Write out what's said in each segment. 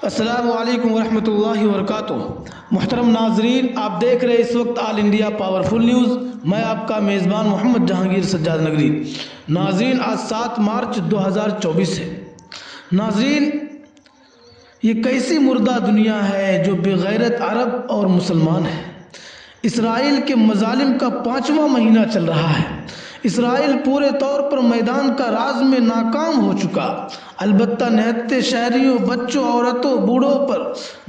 السلام علیکم ورحمۃ اللہ وبرکاتہ۔ محترم ناظرین، آپ دیکھ رہے اس وقت آل انڈیا پاورفل نیوز۔ میں آپ کا میزبان محمد جہانگیر سجاد نگری۔ ناظرین، آج 7 مارچ 2024 ہے۔ ناظرین، یہ کیسی مردہ دنیا ہے جو بے غیرت عرب اور مسلمان ہے۔ اسرائیل کے مظالم کا 5واں مہینہ چل رہا ہے۔ اسرائیل پورے طور پر میدان کا راز میں ناکام ہو چکا، البتہ نہتے شہریوں، بچوں، عورتوں، بوڑھوں پر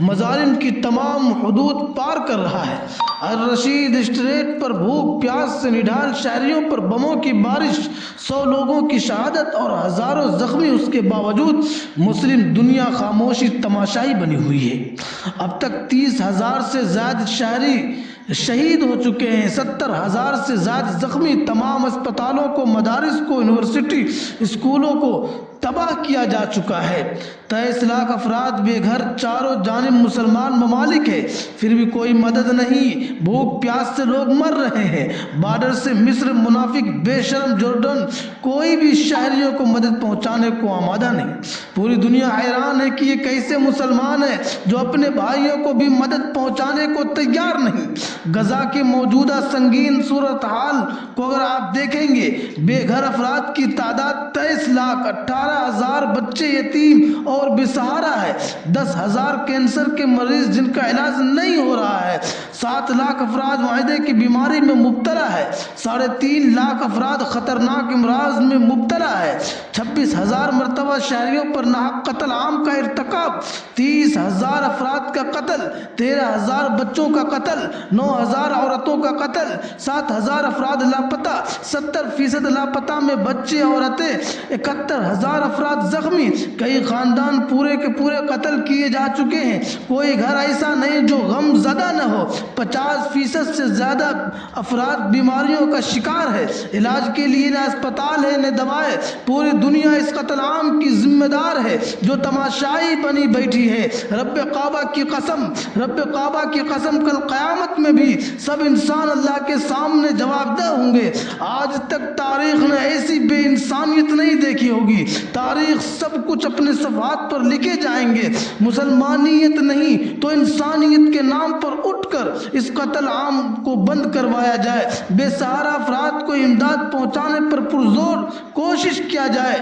مظالم کی تمام حدود پار کر رہا ہے۔ الرشید اسٹریٹ پر بھوک پیاس سے نڈھال شہریوں پر بموں کی بارش، 100 لوگوں کی شہادت اور ہزاروں زخمی، اس کے باوجود مسلم دنیا خاموشی تماشائی بنی ہوئی ہے۔ اب تک 30,000 سے زائد شہری شہید ہو چکے ہیں، 70,000 سے زائد زخمی، تمام اسپتالوں کو، مدارس کو، یونیورسٹی، اسکولوں کو تباہ کیا جا چکا ہے۔ 23 لاکھ افراد بے گھر، چاروں جانب مسلمان ممالک ہیں، پھر بھی کوئی مدد نہیں۔ بھوک پیاس سے لوگ مر رہے ہیں۔ بارڈر سے مصر، منافق، بے شرم جورڈن، کوئی بھی شہریوں کو مدد پہنچانے کو آمادہ نہیں۔ پوری دنیا حیران ہے کہ یہ کیسے مسلمان ہیں جو اپنے بھائیوں کو بھی مدد پہنچانے کو تیار نہیں۔ غزہ کی موجودہ سنگین صورتحال کو اگر آپ دیکھیں گے، بے گھر افراد کی تعداد 23 لاکھ، 18,000 بچے یتیم اور بے سہارا ہے، 10,000 کینسر کے مریض جن کا علاج نہیں ہو رہا ہے، 7 لاکھ افراد معدے کی بیماری میں مبتلا ہے، 3.5 لاکھ افراد خطرناک امراض میں مبتلا ہے، 26,000 مرتبہ شہریوں پر ناحق قتل عام کا ارتکاب، 30,000 افراد کا قتل، 13,000 بچوں کا قتل، 9,000 عورتوں کا قتل، 7,000 افراد لاپتہ، 70% لاپتہ میں بچے عورتیں، 71,000 افراد زخمی، کئی خاندان پورے کے پورے قتل کیے جا چکے ہیں۔ کوئی گھر ایسا نہیں جو غم زدہ نہ ہو، 50% سے زیادہ افراد بیماریوں کا شکار ہے، علاج کے لیے نہ اسپتال ہے نہ دوائیں۔ پوری دنیا اس قتل عام کی ذمہ دار ہے جو تماشائی بنی بیٹھی ہے۔ رب کعبہ کی قسم، کل قیامت میں بھی سب انسان اللہ کے سامنے جواب دہ ہوں گے۔ آج تک تاریخ نے ایسی بے انسانیت نہیں دیکھی ہوگی۔ تاریخ سب کچھ اپنے صفحات پر لکھے جائیں گے۔ مسلمانیت نہیں تو انسانیت کے نام پر اٹھ کر اس قتل عام کو بند کروایا جائے، بے سہارا افراد کو امداد پہنچانے پر پرزور کوشش کیا جائے۔